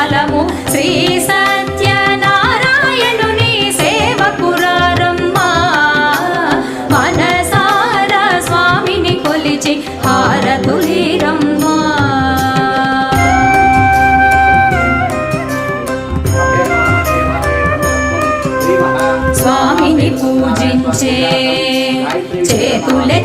ఫలము శ్రీ సత్యనారాయణుని సేవకురారమ్మా మనసారా స్వామిని కొలిచి హారతులీరమ్మా స్వామిని పూజించే చేతులె